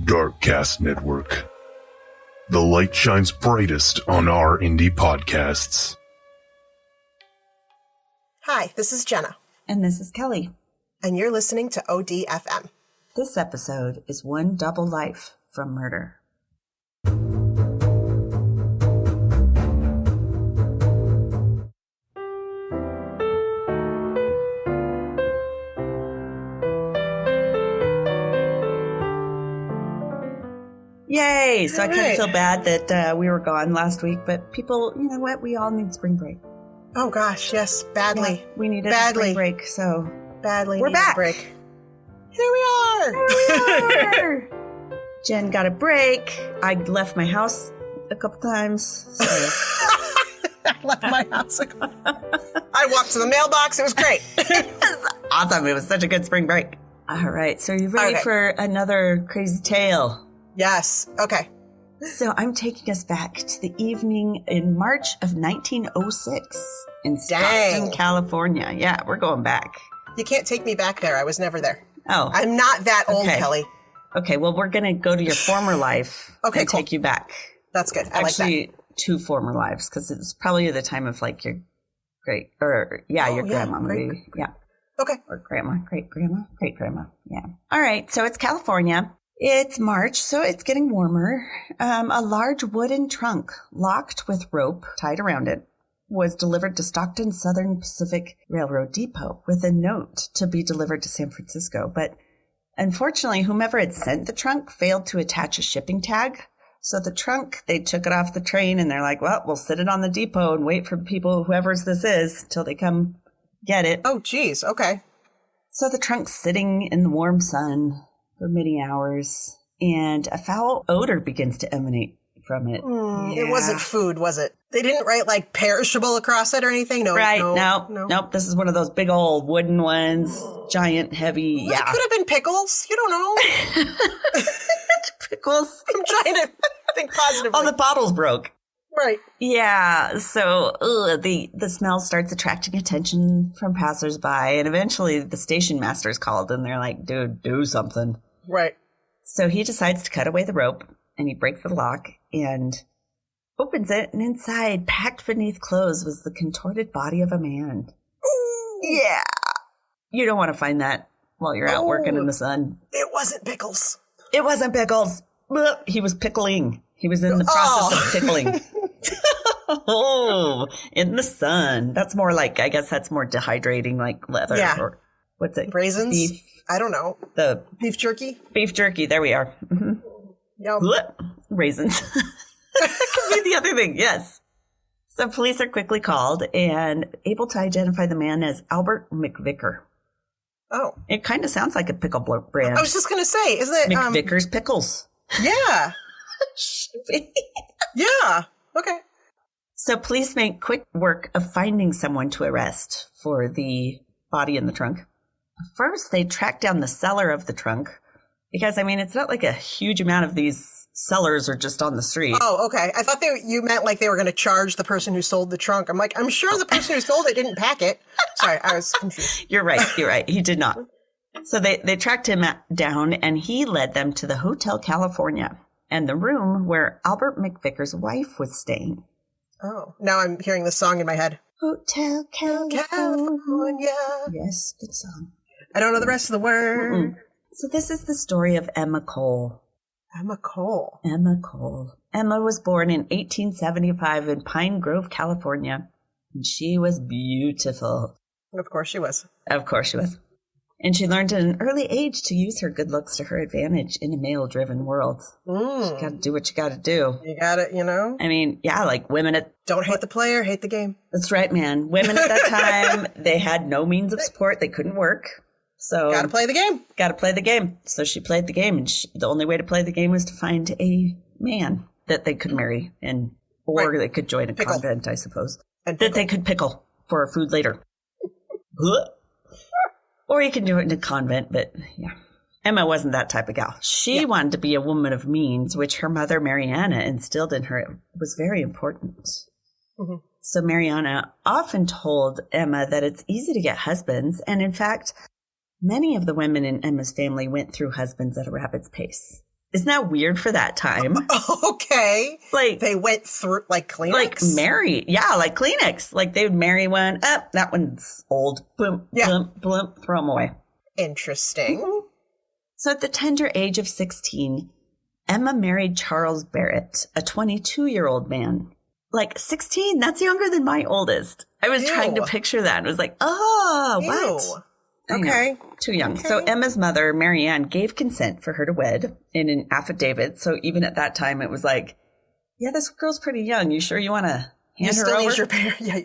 Darkcast Network. The light shines brightest on our indie podcasts. Hi, this is Jenna. And this is Kelly. And you're listening to ODFM. This episode is One Double Life from Murder. Yay! So I kind of feel bad that we were gone last week, but people, you know what? We all need spring break. Oh gosh, yes, badly. Yeah, we needed a spring break, so badly. We're back. A break. Here we are. Here we are. Jen got a break. I left my house a couple times. So. I left my house. I walked to the mailbox. It was great. Awesome. It was such a good spring break. All right. So you ready for another crazy tale? Yes. Okay. So I'm taking us back to the evening in March of 1906 in Stockton, California. Yeah, we're going back. You can't take me back there. I was never there. Oh. I'm not that old, Kelly. Okay, well, we're going to go to your former life and take you back. That's good. I like that. Actually, two former lives, because it's probably the time of like your your grandma maybe. Yeah. Okay. Or grandma, great-grandma. Yeah. All right, so it's California. It's March, so it's getting warmer. A large wooden trunk locked with rope tied around it was delivered to Stockton Southern Pacific Railroad Depot with a note to be delivered to San Francisco. But unfortunately, whomever had sent the trunk failed to attach a shipping tag. So the trunk, they took it off the train and they're like, well, we'll sit it on the depot and wait for people, whoever's this is, till they come get it. Oh, geez. Okay. So the trunk's sitting in the warm sun for many hours, and a foul odor begins to emanate from it. It wasn't food, was it? They didn't write like perishable across it or anything? No. Right. Nope. This is one of those big old wooden ones, giant, heavy. Well, it could have been pickles. You don't know. Pickles. I'm trying to think positively. Oh, the bottle's broke. Right. Yeah. So the smell starts attracting attention from passersby, and eventually the station master's called, and they're like, dude, do something. Right. So he decides to cut away the rope, and he breaks the lock and opens it, and inside, packed beneath clothes, was the contorted body of a man. Ooh. Yeah. You don't want to find that while you're out working in the sun. It wasn't pickles. It wasn't pickles. He was pickling. He was in the process of pickling. Oh, in the sun. That's more like, I guess that's more dehydrating, like leather. Yeah. Or what's it? Raisins? Beef. I don't know. The beef jerky? Beef jerky. There we are. Mm-hmm. Yum. Raisins. Could be the other thing. Yes. So police are quickly called and able to identify the man as Albert McVicker. Oh. It kind of sounds like a pickle brand. I was just going to say, isn't it? McVicker's Pickles. Yeah. Yeah. Okay. So police make quick work of finding someone to arrest for the body in the trunk. First, they track down the seller of the trunk because, I mean, it's not like a huge amount of these sellers are just on the street. Oh, okay. I thought you meant like they were going to charge the person who sold the trunk. I'm like, I'm sure the person who sold it didn't pack it. Sorry, I was confused. You're right. He did not. So they tracked him down, and he led them to the Hotel California and the room where Albert McVicker's wife was staying. Oh, now I'm hearing the song in my head. Hotel California. Yes, good song. I don't know the rest of the word. Mm-mm. So this is the story of Emma Cole. Emma Cole. Emma was born in 1875 in Pine Grove, California, and she was beautiful. Of course she was. And she learned at an early age to use her good looks to her advantage in a male-driven world. You got to do what you got to do. You got it, you know? I mean, yeah, like women at... Don't hate the player, hate the game. That's right, man. Women at that time, they had no means of support. They couldn't work. So... Got to play the game. So she played the game, and the only way to play the game was to find a man that they could marry, or they could join a convent, I suppose. That they could pickle for food later. Or you can do it in a convent, but yeah. Emma wasn't that type of gal. She wanted to be a woman of means, which her mother, Mariana, instilled in her. It was very important. Mm-hmm. So Mariana often told Emma that it's easy to get husbands. And in fact, many of the women in Emma's family went through husbands at a rapid pace. Isn't that weird for that time? Okay. Like they went through like Kleenex? Like marry. Yeah, like Kleenex. Like they would marry one. That one's old. Boom, boom, boom, throw them away. Interesting. Mm-hmm. So at the tender age of 16, Emma married Charles Barrett, a 22-year-old man. Like 16, that's younger than my oldest. I was trying to picture that. And it was like, what? Okay. Too young. Okay. So Emma's mother, Marianne, gave consent for her to wed in an affidavit. So even at that time, it was like, yeah, this girl's pretty young. You sure you want to hand her over? You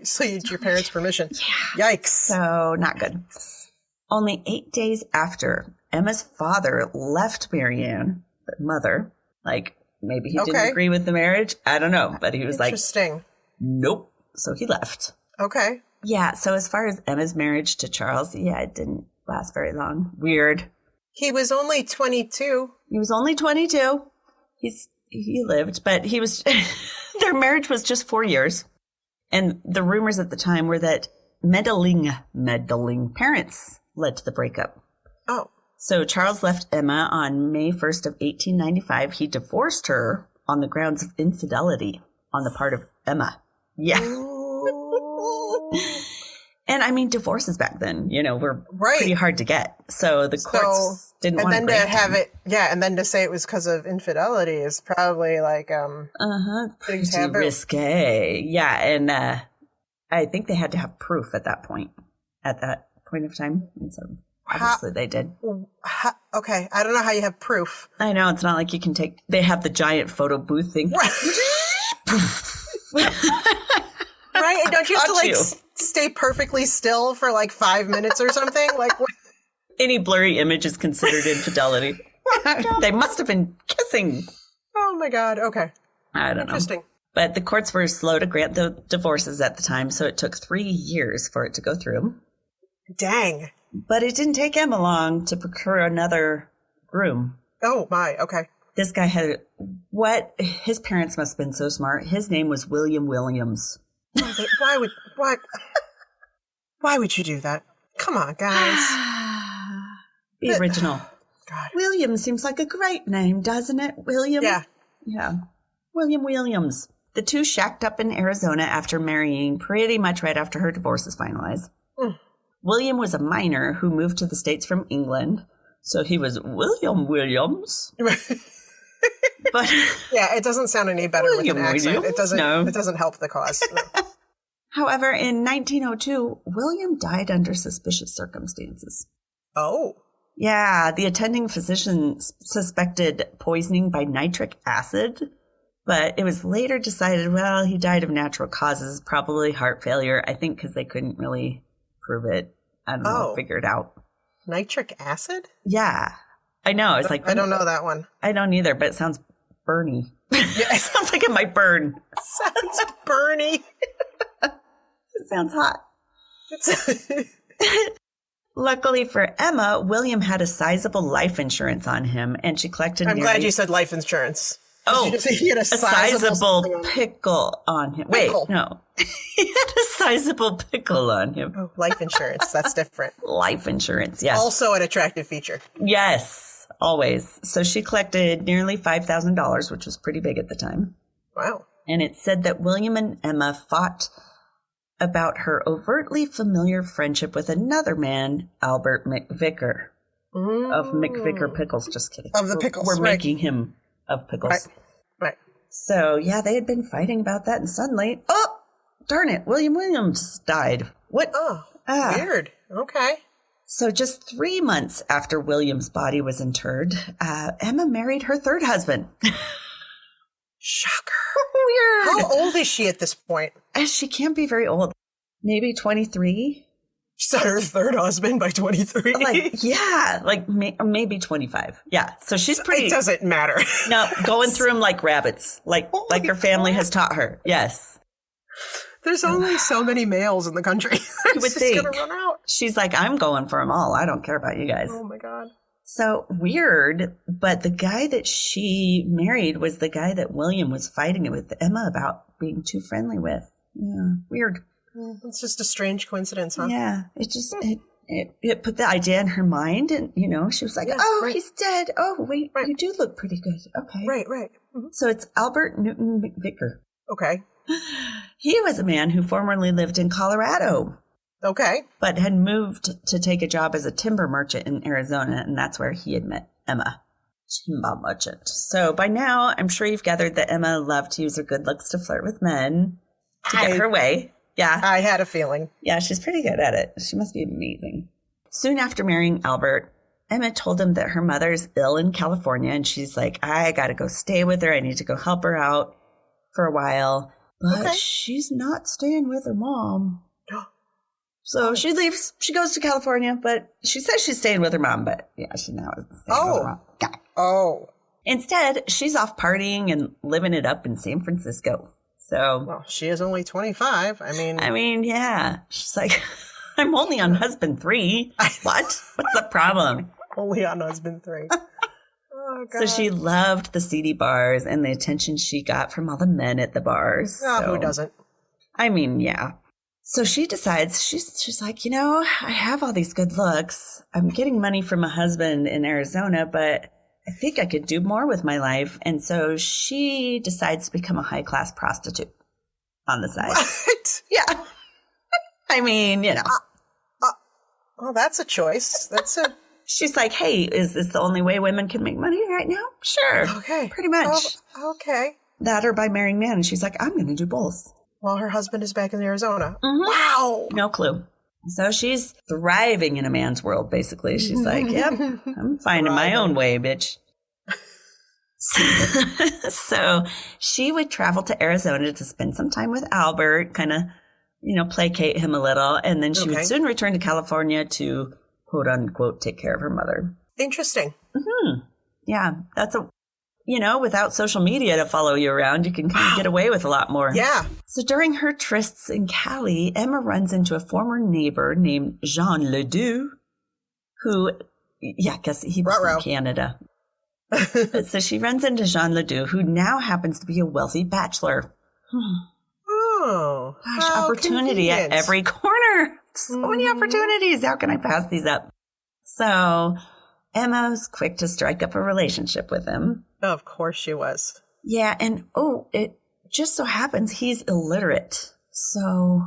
still need your parents' permission. Yeah. Yikes. So not good. Only 8 days after, Emma's father left Marianne, the mother. Like, maybe he didn't agree with the marriage. I don't know. But he was like, nope. So he left. Okay. Yeah. So as far as Emma's marriage to Charles, it didn't last very long. Weird. He was only 22. He was only 22. He lived, but he was, their marriage was just 4 years. And the rumors at the time were that meddling parents led to the breakup. Oh. So Charles left Emma on May 1st of 1895. He divorced her on the grounds of infidelity on the part of Emma. Yeah. And I mean, divorces back then, were pretty hard to get. So the courts didn't want to grant to have it. Yeah. And then to say it was because of infidelity is probably like, pretty risque. Yeah. And, I think they had to have proof at that point of time. And so obviously they did. Okay. I don't know how you have proof. I know. It's not like you can they have the giant photo booth thing. Right? And don't you have to stay perfectly still for like 5 minutes or something? Like what? Any blurry image is considered infidelity. They must have been kissing. Oh my God. Okay. I don't know. Interesting. But the courts were slow to grant the divorces at the time, so it took 3 years for it to go through. Dang. But it didn't take Emma long to procure another groom. Oh my. Okay. This guy had his parents must have been so smart. His name was William Williams. Why would you do that? Come on, guys. Be original. God. William seems like a great name, doesn't it? William? Yeah. William Williams. The two shacked up in Arizona after marrying pretty much right after her divorce is finalized. William was a minor who moved to the States from England. So he was William Williams. But yeah, it doesn't sound any better with an accent. It doesn't help the cause. No. However, in 1902, William died under suspicious circumstances. Oh. Yeah, the attending physician suspected poisoning by nitric acid, but it was later decided, he died of natural causes, probably heart failure, I think because they couldn't really prove it. I don't know, figure it out. Nitric acid? Yeah. I know. It's like I don't know that one. I don't either, but it sounds burny. Yeah, it sounds like it might burn. Sounds burny. It sounds hot. Luckily for Emma, William had a sizable life insurance on him, and she collected. I'm glad you said life insurance. Oh, he had a sizable pickle on him. Pickle. Wait, no. He had a sizable pickle on him. Oh, life insurance. That's different. Life insurance, yes. Also an attractive feature. Yes, always. So she collected nearly $5,000, which was pretty big at the time. Wow. And it said that William and Emma fought about her overtly familiar friendship with another man, Albert McVicker, of McVicker Pickles. Just kidding. Of the Pickles. We're making him of Pickles. Right. So, yeah, they had been fighting about that, and suddenly, darn it, William Williams died. What? Oh, weird. Okay. So just 3 months after William's body was interred, Emma married her third husband. Shocker. Weird. How old is she at this point? She can't be very old. Maybe 23. She's on her third husband by 23. Maybe 25. Yeah. So she's pretty. It doesn't matter. No, going through them like rabbits, like her family has taught her. Yes. There's only so many males in the country. You would think. Gonna run out. She's like, I'm going for them all. I don't care about you guys. Oh my God. So weird, but the guy that she married was the guy that William was fighting with Emma about being too friendly with. Yeah, weird. It's just a strange coincidence, huh? Yeah, it it put the idea in her mind. And, she was like, he's dead. Oh, wait, you do look pretty good. Okay. Right. Mm-hmm. So it's Albert Newton McVicker. Okay. He was a man who formerly lived in Colorado. Okay. But had moved to take a job as a timber merchant in Arizona, and that's where he had met Emma. Timber merchant. So by now, I'm sure you've gathered that Emma loved to use her good looks to flirt with men to get her way. Yeah. I had a feeling. Yeah, she's pretty good at it. She must be amazing. Soon after marrying Albert, Emma told him that her mother's ill in California, and she's like, I got to go stay with her. I need to go help her out for a while. But she's not staying with her mom. So she leaves. She goes to California, but she says she's staying with her mom. But yeah, she now is staying with her mom. Yeah. Oh. Instead, she's off partying and living it up in San Francisco. So. Well, she is only 25. I mean, yeah. She's like, I'm only on husband 3. What? What's the problem? Only on husband 3. Oh, God. So she loved the seedy bars and the attention she got from all the men at the bars. Oh, who doesn't? I mean, yeah. So she decides, she's like, I have all these good looks. I'm getting money from a husband in Arizona, but I think I could do more with my life. And so she decides to become a high-class prostitute on the side. What? Yeah. I mean, Well, that's a choice. She's like, hey, is this the only way women can make money right now? Sure. Okay. Pretty much. Oh, okay. That or by marrying men. And she's like, I'm going to do both. While her husband is back in Arizona. Mm-hmm. Wow. No clue. So she's thriving in a man's world, basically. She's like, yep, I'm finding my own way, bitch. So she would travel to Arizona to spend some time with Albert, kind of, placate him a little. And then she would soon return to California to, quote unquote, take care of her mother. Interesting. Mm-hmm. Yeah, that's without social media to follow you around, you can kind of get away with a lot more. Yeah. So during her trysts in Cali, Emma runs into a former neighbor named Jean LaDoux, who, I guess he was from Canada. So she runs into Jean LaDoux, who now happens to be a wealthy bachelor. Oh. Gosh, opportunity at every corner. So many opportunities. How can I pass these up? So Emma's quick to strike up a relationship with him. Of course she was. Yeah, and it just so happens he's illiterate. So,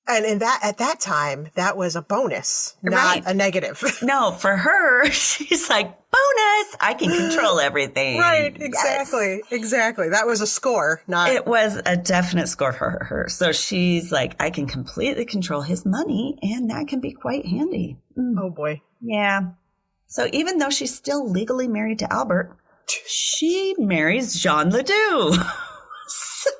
and at that time, that was a bonus, not a negative. No, for her, she's like, bonus! I can control everything. Right, exactly, exactly. That was a score, not. It was a definite score for her. So she's like, I can completely control his money, and that can be quite handy. Oh boy. Yeah. So even though she's still legally married to Albert, she marries Jean LaDoux. So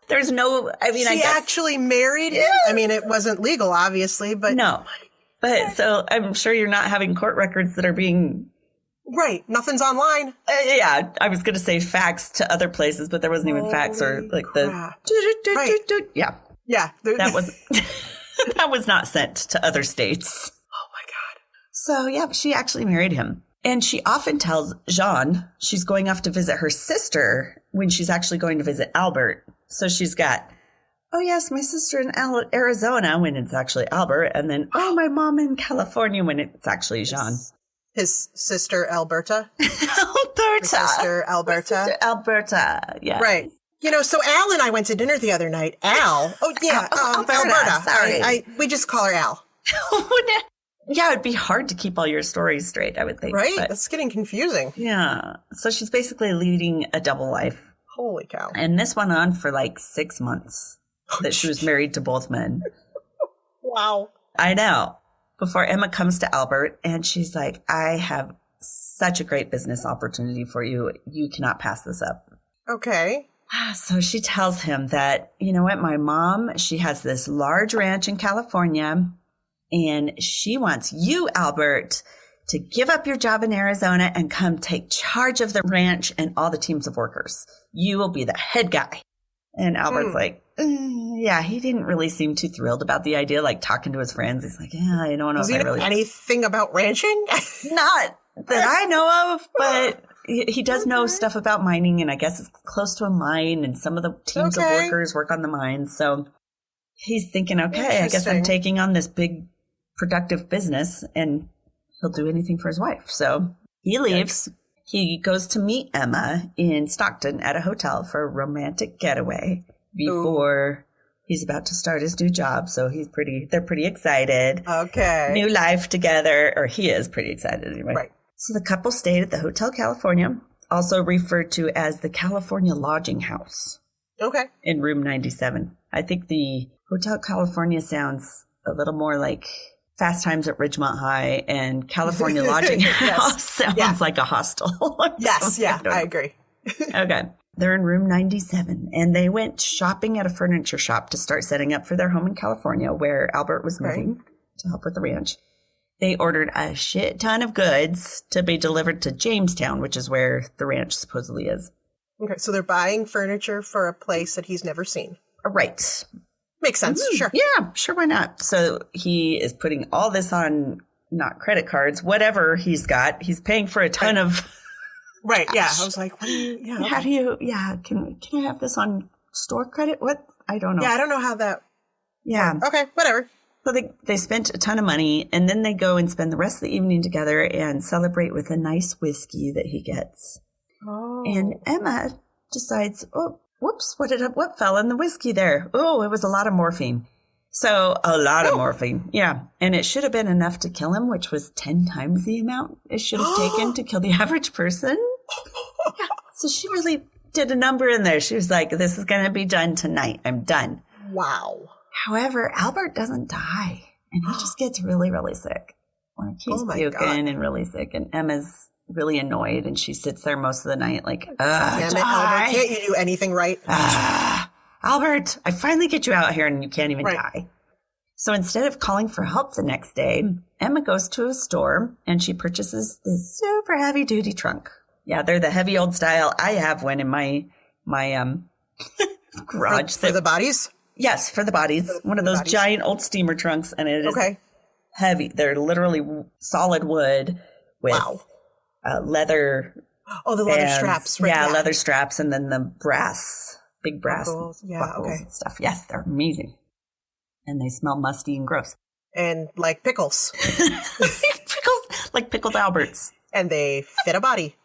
there's no, I guess. She actually married him? I mean, it wasn't legal, obviously, but. No. But so I'm sure you're not having court records that are being. Right. Nothing's online. Yeah. I was going to say fax to other places, but there wasn't even fax or like crap. the. Yeah. Yeah. That was, that was not sent to other states. Oh my God. So yeah, she actually married him. And she often tells Jean she's going off to visit her sister when she's actually going to visit Albert. So she's got, oh, yes, my sister in Arizona when it's actually Albert. And then, my mom in California when it's actually Jean. His sister, Alberta. Alberta. His sister, Alberta. His sister, Alberta, yeah. Right. So Al and I went to dinner the other night. Al. Oh, yeah. Alberta. Sorry. We just call her Al. Yeah, it'd be hard to keep all your stories straight, I would think. Right? That's getting confusing. Yeah. So she's basically leading a double life. Holy cow. And this went on for like 6 months that she was married to both men. Wow. I know. Before Emma comes to Albert and she's like, I have such a great business opportunity for you. You cannot pass this up. Okay. So she tells him that, you know what, my mom, she has this large ranch in California. And she wants you, Albert, to give up your job in Arizona and come take charge of the ranch and all the teams of workers. You will be the head guy. And Albert's like, yeah, he didn't really seem too thrilled about the idea, like talking to his friends. He's like, yeah, I don't know Does if he I know really. anything about ranching? Not that I know of, but he does know stuff about mining. And I guess it's close to a mine and some of the teams of workers work on the mines. So he's thinking, okay, I guess I'm taking on this big productive business, and he'll do anything for his wife. So he leaves. He goes to meet Emma in Stockton at a hotel for a romantic getaway before he's about to start his new job. So they're pretty excited. Okay. New life together, or he is pretty excited anyway. Right. So the couple stayed at the Hotel California, also referred to as the California Lodging House. Okay. In room 97. I think the Hotel California sounds a little more like Fast Times at Ridgemont High, and California Lodging House sounds like a hostel. Yes, yeah, I agree. Okay. They're in room 97, and they went shopping at a furniture shop to start setting up for their home in California, where Albert was moving to help with the ranch. They ordered a shit ton of goods to be delivered to Jamestown, which is where the ranch supposedly is. Okay, so they're buying furniture for a place that he's never seen. Right. Makes sense, sure. Yeah, sure, why not? So he is putting all this on, not credit cards, whatever he's got. He's paying for a ton of... Right, yeah. I was like, what do you... Yeah, How do you... Yeah, can I have this on store credit? What? I don't know. Yeah, I don't know how that... Yeah. Okay, whatever. So they spent a ton of money, and then they go and spend the rest of the evening together and celebrate with a nice whiskey that he gets. Oh. And Emma decides, oh, whoops, what fell in the whiskey there? Oh, it was a lot of morphine. So a lot of morphine. Yeah. And it should have been enough to kill him, which was 10 times the amount it should have taken to kill the average person. Yeah. So she really did a number in there. She was like, this is going to be done tonight. I'm done. Wow. However, Albert doesn't die, and he just gets really, really sick. Like he's puking and really sick, and Emma's really annoyed, and she sits there most of the night like, damn it, Albert, can't you do anything right? Albert, I finally get you out here, and you can't even die. So instead of calling for help the next day, Emma goes to a store, and she purchases this super heavy-duty trunk. Yeah, they're the heavy old style. I have one in my garage. For the bodies? Yes, for the bodies. One of those giant old steamer trunks, and it is heavy. They're literally solid wood with leather. Oh, the leather straps. Right? Yeah, leather straps, and then the big brass buckles and stuff. Yes, they're amazing. And they smell musty and gross. And like pickles. Pickles, like pickled Alberts. And they fit a body.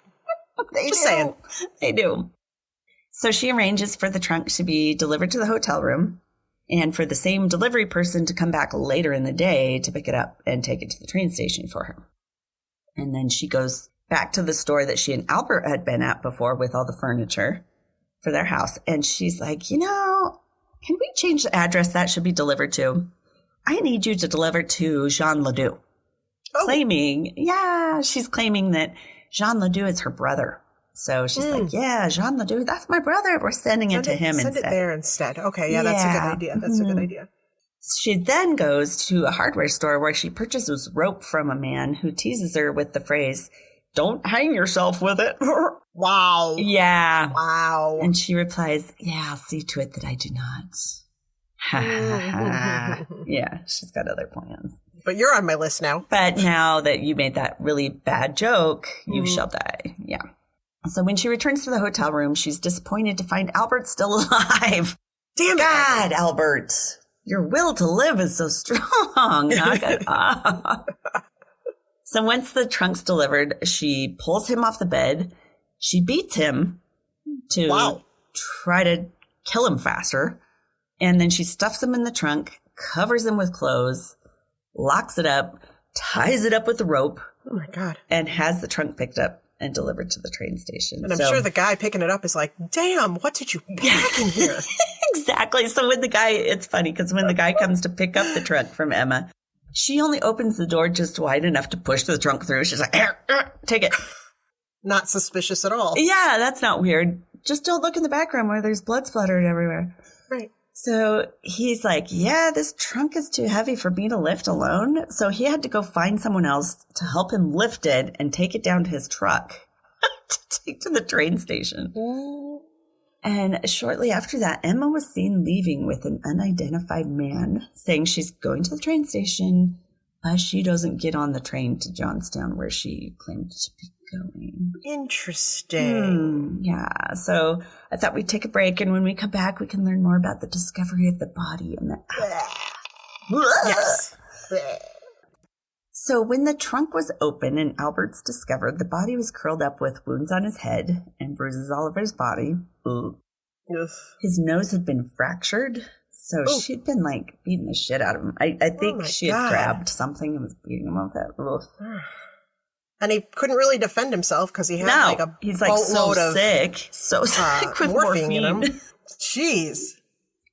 Just saying. They do. So she arranges for the trunk to be delivered to the hotel room and for the same delivery person to come back later in the day to pick it up and take it to the train station for her. And then she goes back to the store that she and Albert had been at before with all the furniture for their house. And she's like, can we change the address that should be delivered to? I need you to deliver to Jean LaDoux. She's claiming that Jean LaDoux is her brother. So she's like, Jean LaDoux, that's my brother. We're sending it to him instead. Send it there instead. Okay, that's a good idea. That's a good idea. She then goes to a hardware store where she purchases rope from a man who teases her with the phrase, "Don't hang yourself with it." Wow. Yeah. Wow. And she replies, I'll see to it that I do not. Yeah, she's got other plans. But you're on my list now. But now that you made that really bad joke, you shall die. Yeah. So when she returns to the hotel room, she's disappointed to find Albert still alive. Damn God, Albert, your will to live is so strong. Knock it off. So once the trunk's delivered, she pulls him off the bed. She beats him to try to kill him faster. And then she stuffs him in the trunk, covers him with clothes, locks it up, ties it up with the rope. Oh, my God. And has the trunk picked up and delivered to the train station. And I'm sure the guy picking it up is like, damn, what did you pack in here? Exactly. So when the guy, it's funny because when the guy comes to pick up the trunk from Emma, she only opens the door just wide enough to push the trunk through. She's like, take it. Not suspicious at all. Yeah, that's not weird. Just don't look in the background where there's blood splattered everywhere. Right. So he's like, this trunk is too heavy for me to lift alone. So he had to go find someone else to help him lift it and take it down to his truck to take to the train station. And shortly after that, Emma was seen leaving with an unidentified man, saying she's going to the train station, but she doesn't get on the train to Johnstown where she claimed to be going. Interesting. Yeah. So I thought we'd take a break, and when we come back, we can learn more about the discovery of the body and the Yes. So when the trunk was open and Albert's discovered, the body was curled up with wounds on his head and bruises all over his body. Ooh. Yes. His nose had been fractured, so she'd been, like, beating the shit out of him. I think she had grabbed something and was beating him with it. Ugh. And he couldn't really defend himself because he had, like, a he's, like, so sick. So sick with morphine in him. Jeez.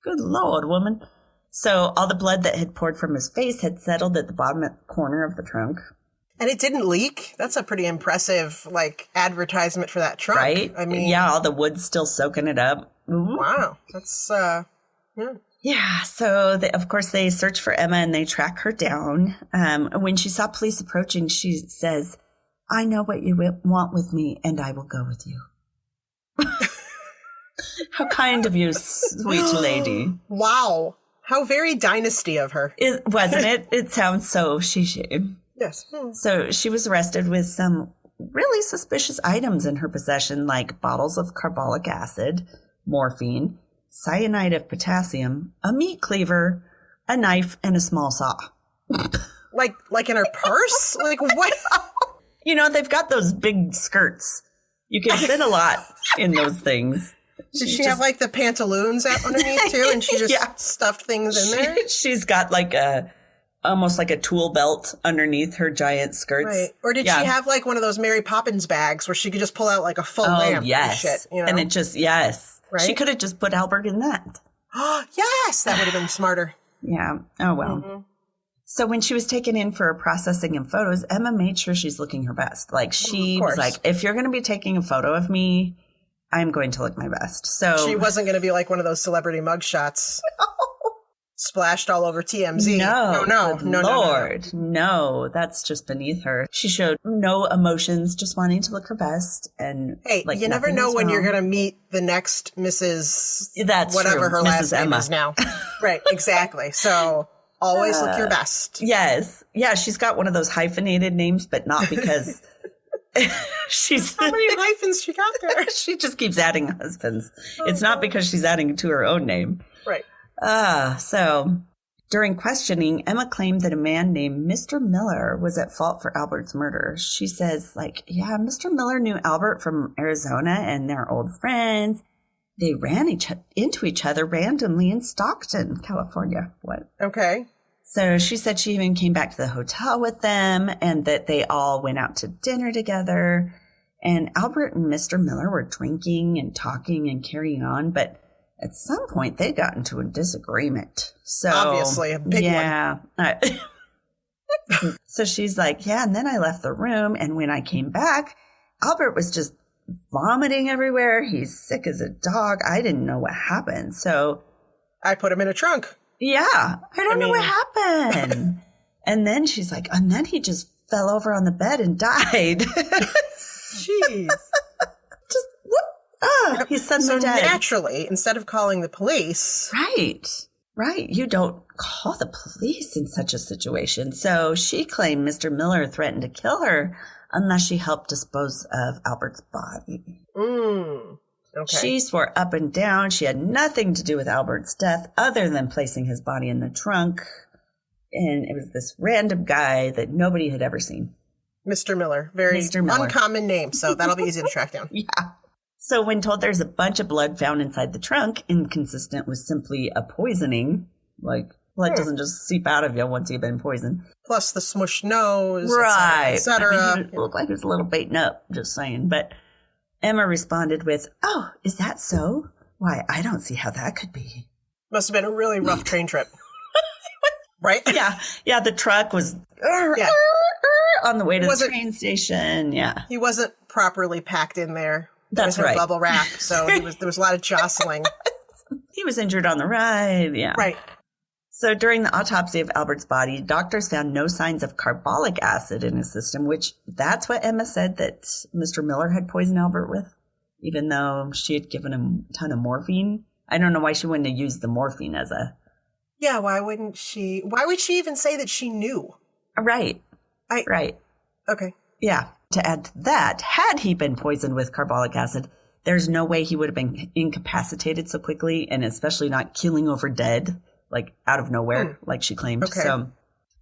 Good Lord, woman. So all the blood that had poured from his face had settled at the bottom corner of the trunk. And it didn't leak? That's a pretty impressive, like, advertisement for that trunk. Right? I mean... Yeah, all the wood's still soaking it up. Ooh. Wow. That's, yeah. Yeah, so of course they search for Emma and they track her down. When she saw police approaching, she says, "I know what you want with me and I will go with you." How kind of you, sweet lady. Wow. How very dynasty of her. Wasn't it? It sounds so she. Yes. So she was arrested with some really suspicious items in her possession, like bottles of carbolic acid, morphine, cyanide of potassium, a meat cleaver, a knife, and a small saw. Like in her purse? Like what? You know, they've got those big skirts. You can fit a lot in those things. Did she have like the pantaloons out underneath too? And she just stuffed things in there? She's got like almost like a tool belt underneath her giant skirts. Right. Or did she have like one of those Mary Poppins bags where she could just pull out like a full lamp and shit? You know? And it just, right? She could have just put Albert in that. Yes, that would have been smarter. Yeah. Oh, well. Mm-hmm. So when she was taken in for processing and photos, Emma made sure she's looking her best. Like she was like, if you're going to be taking a photo of me, I'm going to look my best. So she wasn't going to be like one of those celebrity mugshots splashed all over TMZ. No, Lord. No, that's just beneath her. She showed no emotions, just wanting to look her best. And hey, like, you never know when you're going to meet the next Mrs. That's whatever true. her Mrs. last name Emma. is now. Right, exactly. So always look your best. Yes. Yeah, she's got one of those hyphenated names, but not because she's... How many hyphens she got there? She just keeps adding husbands. It's not because she's adding to her own name. Right. So during questioning, Emma claimed that a man named Mr. Miller was at fault for Albert's murder. She says, like, yeah, Mr. Miller knew Albert from Arizona and they're old friends. They ran into each other randomly in Stockton, California. What? Okay. So she said she even came back to the hotel with them and that they all went out to dinner together. And Albert and Mr. Miller were drinking and talking and carrying on, but at some point they got into a disagreement. So obviously a big one. So she's like, yeah, and then I left the room. And when I came back, Albert was just vomiting everywhere. He's sick as a dog. I didn't know what happened. So I put him in a trunk. Yeah. I don't know what happened. And then she's like, and then he just fell over on the bed and died. Jeez. Just whoop. He's suddenly dead. Naturally, instead of calling the police. Right. You don't call the police in such a situation. So she claimed Mr. Miller threatened to kill her unless she helped dispose of Albert's body. Okay. She swore up and down she had nothing to do with Albert's death other than placing his body in the trunk. And it was this random guy that nobody had ever seen. Mr. Miller. Very uncommon name, so that'll be easy to track down. Yeah. So when told there's a bunch of blood found inside the trunk, inconsistent with simply a poisoning, like blood doesn't just seep out of you once you've been poisoned. Plus the smushed nose, right, et cetera. I mean, it looked like it was a little baiting up, just saying. But Emma responded with, "Oh, is that so? Why, I don't see how that could be." Must have been a really rough train trip. Right? Yeah, the truck was on the way to the train station. Yeah. He wasn't properly packed in there. That's right. Bubble wrap, so there was a lot of jostling. He was injured on the ride, yeah. Right. So during the autopsy of Albert's body, doctors found no signs of carbolic acid in his system, which that's what Emma said that Mr. Miller had poisoned Albert with, even though she had given him a ton of morphine. I don't know why she wouldn't have used the morphine as a... Yeah, why would she even say that she knew? Right. Right. Okay. Yeah. To add to that, had he been poisoned with carbolic acid, there's no way he would have been incapacitated so quickly, and especially not keeling over dead, like out of nowhere, like she claimed. Okay. So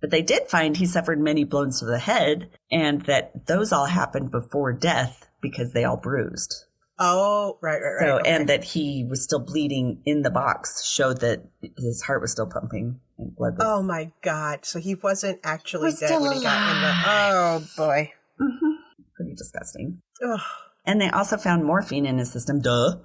But they did find he suffered many blows to the head and that those all happened before death because they all bruised. Oh, right. So, okay. And that he was still bleeding in the box showed that his heart was still pumping and blood was... Oh, my God. So he wasn't actually Was dead still when he got in the... Oh, boy. Mm-hmm. Pretty disgusting. Ugh. And they also found morphine in his system. Duh.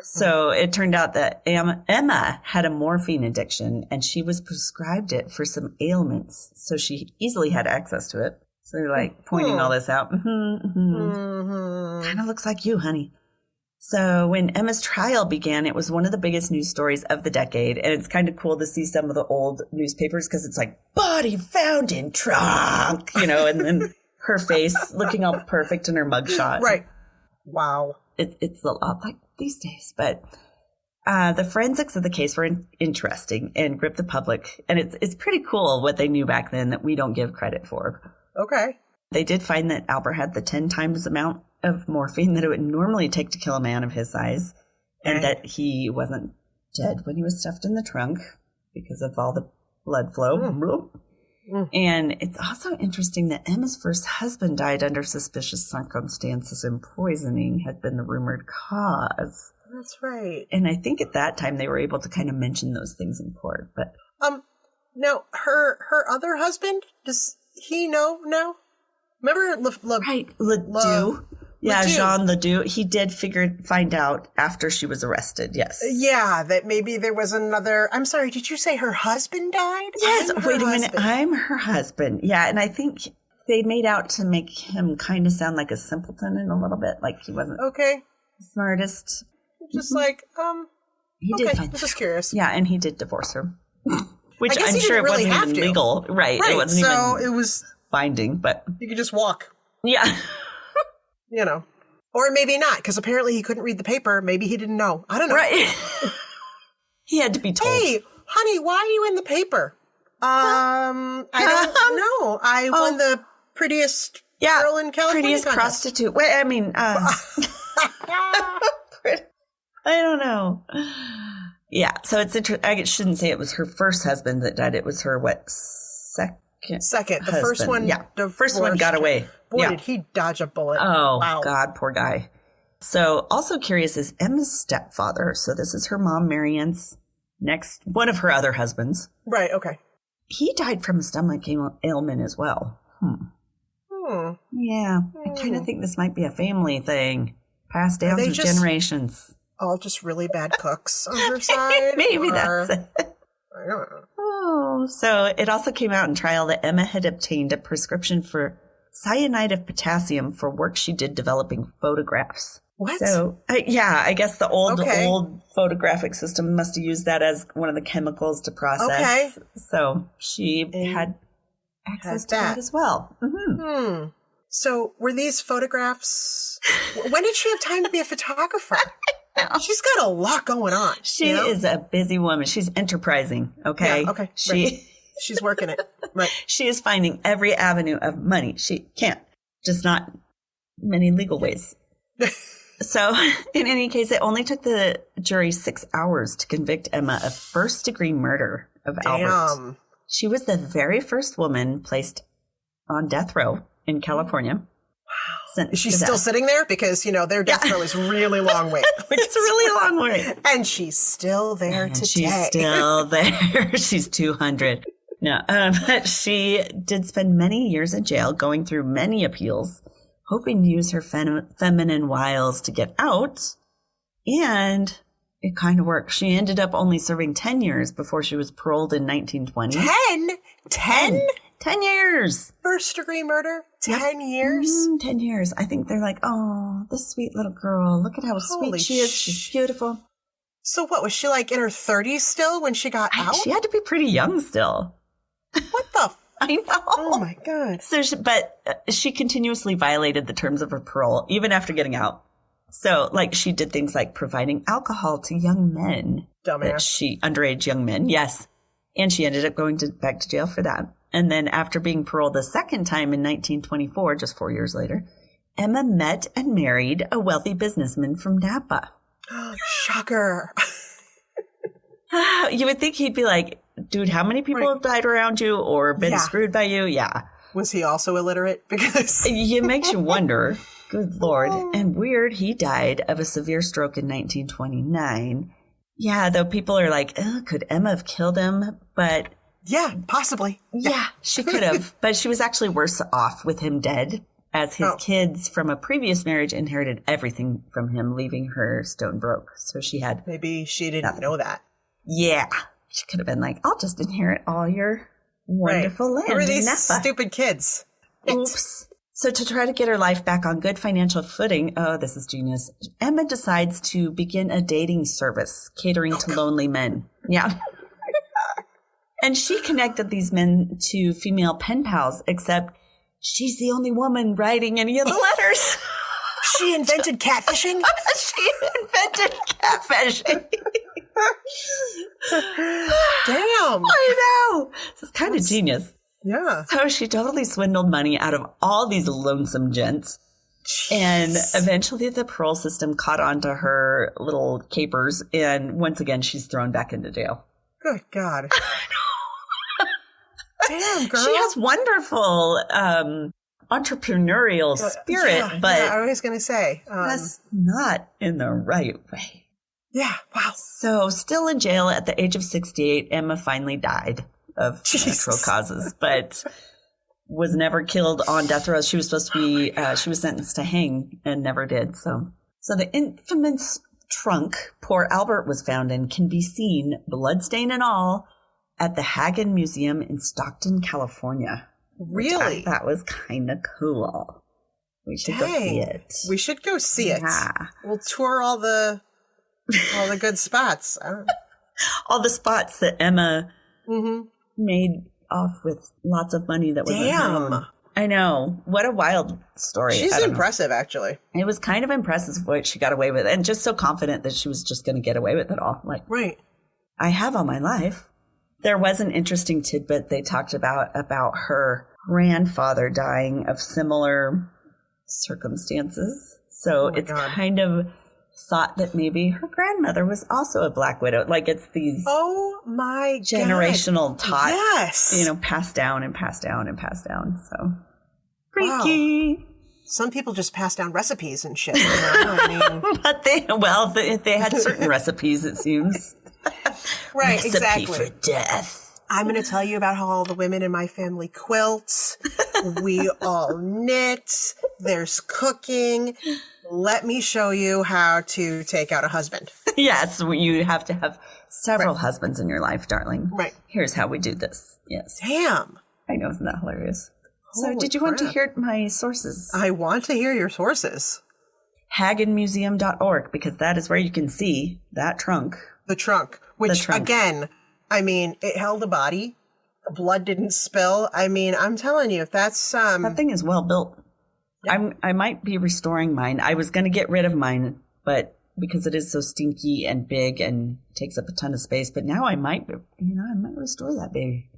So it turned out that Emma had a morphine addiction and she was prescribed it for some ailments. So she easily had access to it. So they're like pointing all this out. Kind of looks like you, honey. So when Emma's trial began, it was one of the biggest news stories of the decade. And it's kind of cool to see some of the old newspapers because it's like, body found in trunk, and then her face looking all perfect in her mugshot. Right. Wow. It's a lot like these days. But the forensics of the case were interesting and gripped the public. And it's pretty cool what they knew back then that we don't give credit for. Okay. They did find that Albert had the 10 times amount of morphine that it would normally take to kill a man of his size, and that he wasn't dead when he was stuffed in the trunk because of all the blood flow. And it's also interesting that Emma's first husband died under suspicious circumstances and poisoning had been the rumored cause. That's right. And I think at that time they were able to kind of mention those things in court. But now her other husband, does he know now? Remember LaDoux? Yeah, LaDoux. Jean LaDoux. He did find out after she was arrested, yes. Yeah, that maybe there was another... I'm sorry, did you say her husband died? Yes, wait a minute. I'm her husband. Yeah, and I think they made out to make him kind of sound like a simpleton in a little bit, like he wasn't the smartest. Just like, he okay, did find just curious. Yeah, and he did divorce her. Which I guess I'm sure it really wasn't even legal. Right. It wasn't so even it was binding, but... You could just walk. Yeah. Or maybe not, because apparently he couldn't read the paper. Maybe he didn't know. I don't know. Right. He had to be told. Hey, honey, why are you in the paper? I don't know. I won the prettiest girl in California prettiest contest. prostitute. Wait, I mean, I don't know. Yeah, so it's interesting. I shouldn't say it was her first husband that died. It was her, second The first one. Yeah, the first one got away. Boy, did he dodge a bullet. Oh, wow. God, poor guy. So also curious is Emma's stepfather. So this is her mom, Marianne's one of her other husbands. Right, okay. He died from a stomach ailment as well. Yeah, I kind of think this might be a family thing passed down through generations. All just really bad cooks on her side? Maybe that's it. I don't know. Oh, so it also came out in trial that Emma had obtained a prescription for cyanide of potassium for work she did developing photographs. What? So, I guess the old photographic system must have used that as one of the chemicals to process. Okay. So she had access to that as well. Mm-hmm. So were these photographs... When did she have time to be a photographer? She's got a lot going on. She is a busy woman. She's enterprising, okay? Yeah, okay. She's working it. Right. She is finding every avenue of money. She can't. Just not many legal ways. So, in any case, it only took the jury 6 hours to convict Emma of first-degree murder of Albert. She was the very first woman placed on death row in California. Wow. Is she still sitting there? Because, their death row is really long wait. It's a really long wait. And she's still there today. She's still there. She's 200. No, but she did spend many years in jail, going through many appeals, hoping to use her feminine wiles to get out. And it kind of worked. She ended up only serving 10 years before she was paroled in 1920. 10? 10 years. First degree murder? 10 years? 10 years. I think they're like, oh, this sweet little girl. Look at how sweet she is. She's beautiful. So what, was she like in her 30s still when she got out? She had to be pretty young still. What the? I know. Oh my God. So, she continuously violated the terms of her parole, even after getting out. So, she did things like providing alcohol to young men. Dumbass. Underage young men, yes. And she ended up going back to jail for that. And then after being paroled the second time in 1924, just 4 years later, Emma met and married a wealthy businessman from Napa. Shocker. You would think he'd be like, dude, how many people have died around you or been screwed by you? Yeah. Was he also illiterate? Because it makes you wonder. Good Lord. And weird, he died of a severe stroke in 1929. Yeah, though people are like, oh, could Emma have killed him? But yeah, possibly. Yeah, she could have. But she was actually worse off with him dead, as his kids from a previous marriage inherited everything from him, leaving her stone broke. So she had... Maybe she didn't know that. Yeah. She could have been like, I'll just inherit all your wonderful land. Who are these stupid kids? Oops. So to try to get her life back on good financial footing, oh, this is genius, Emma decides to begin a dating service catering to lonely men. Yeah. And she connected these men to female pen pals, except she's the only woman writing any of the letters. She invented catfishing? She invented catfishing. Damn. I know. This is kind of genius. Yeah. So she totally swindled money out of all these lonesome gents. Jeez. And eventually the parole system caught on to her little capers. And once again, she's thrown back into jail. Good God. Damn, girl. She has wonderful entrepreneurial spirit, but I was going to say. That's not in the right way. Yeah, wow. So still in jail at the age of 68, Emma finally died of natural causes, but was never killed on death row. She was supposed to be, she was sentenced to hang and never did. So the infamous trunk poor Albert was found in can be seen, bloodstain and all, at the Hagen Museum in Stockton, California. Really? That was kind of cool. We should go see it. We should go see it. Yeah. We'll tour all the good spots. All the spots that Emma made off with lots of money that was Damn. I know. What a wild story. She's impressive, actually. It was kind of impressive what she got away with, and just so confident that she was just going to get away with it all. Like, right. I have all my life. There was an interesting tidbit they talked about her grandfather dying of similar circumstances. So it's kind of thought that maybe her grandmother was also a Black Widow. Like it's these generational taught, passed down and passed down and passed down. So freaky. Wow. Some people just pass down recipes and shit. You know? I mean, but they had certain recipes, it seems. Right, Recipe exactly. for death. I'm going to tell you about how all the women in my family quilt. We all knit. There's cooking. Let me show you how to take out a husband. Yes, you have to have several husbands in your life, darling. Right. Here's how we do this. Yes. Damn. I know, isn't that hilarious? Holy so did you want to hear my sources? I want to hear your sources. HagenMuseum.org, because that is where you can see that trunk. The trunk, which again, I mean, it held a body. The blood didn't spill. I mean, I'm telling you, if that's that thing is well built. Yep. I might be restoring mine. I was going to get rid of mine, but because it is so stinky and big and takes up a ton of space, but now I might restore that baby.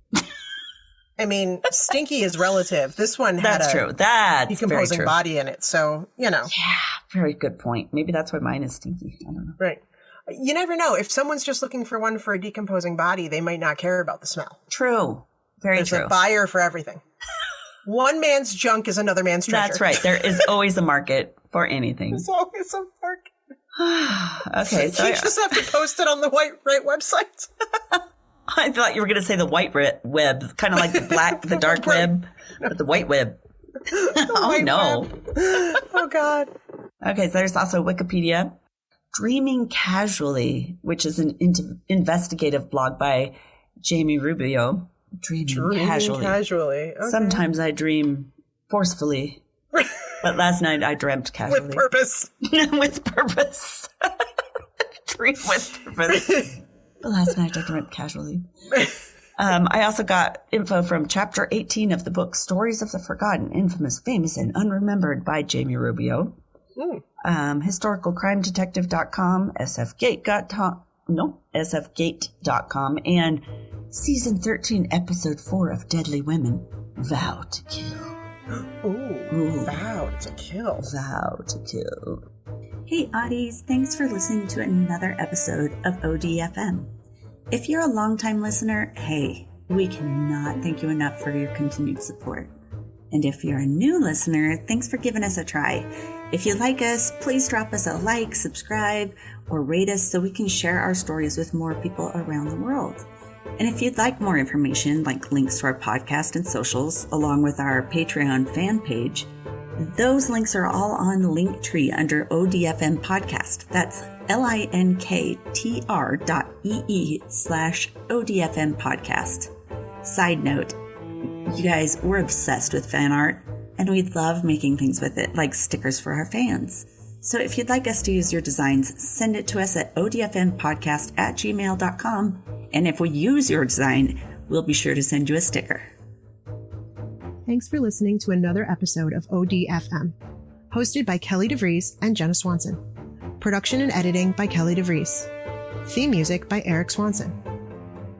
I mean, stinky is relative. This one had That's decomposing very true. Body in it, so you know. Yeah, very good point. Maybe that's why mine is stinky. I don't know. Right. You never know. If someone's just looking for one for a decomposing body, they might not care about the smell. True. Very true. There's a buyer for everything. One man's junk is another man's treasure. That's right. There is always a market for anything. There's always a market. Okay. So you just have to post it on the right website. I thought you were going to say the white web, kind of like the dark web, but the white web. Oh, no. Web. Oh, God. Okay, so there's also Wikipedia. Dreaming Casually, which is an investigative blog by Jamie Rubio. Dreaming Casually. Okay. Sometimes I dream forcefully, but last night I dreamt casually. With purpose. With purpose. Dream with purpose. But last night I dreamt casually. I also got info from chapter 18 of the book Stories of the Forgotten, Infamous, Famous, and Unremembered by Jamie Rubio. HistoricalCrimeDetective.com, sfgate.com, and Season 13, Episode 4 of Deadly Women, Vow to Kill. Ooh, Vow to Kill. Vow to Kill. Hey, Oddies. Thanks for listening to another episode of ODFM. If you're a longtime listener, hey, we cannot thank you enough for your continued support. And if you're a new listener, thanks for giving us a try. If you like us, please drop us a like, subscribe, or rate us so we can share our stories with more people around the world. And if you'd like more information, like links to our podcast and socials, along with our Patreon fan page, those links are all on Linktree under ODFM Podcast. That's linktr.ee/ODFM Podcast. Side note, you guys, we're obsessed with fan art, and we love making things with it, like stickers for our fans. So if you'd like us to use your designs, send it to us at odfmpodcast@gmail.com. And if we use your design, we'll be sure to send you a sticker. Thanks for listening to another episode of ODFM, hosted by Kelly DeVries and Jenna Swanson. Production and editing by Kelly DeVries. Theme music by Eric Swanson.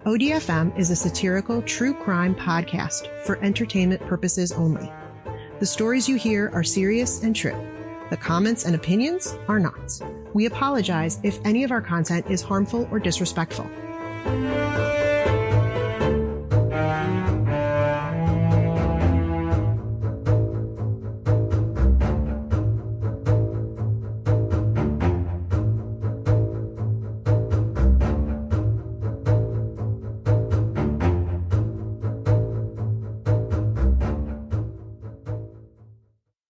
ODFM is a satirical true crime podcast for entertainment purposes only. The stories you hear are serious and true. The comments and opinions are not. We apologize if any of our content is harmful or disrespectful.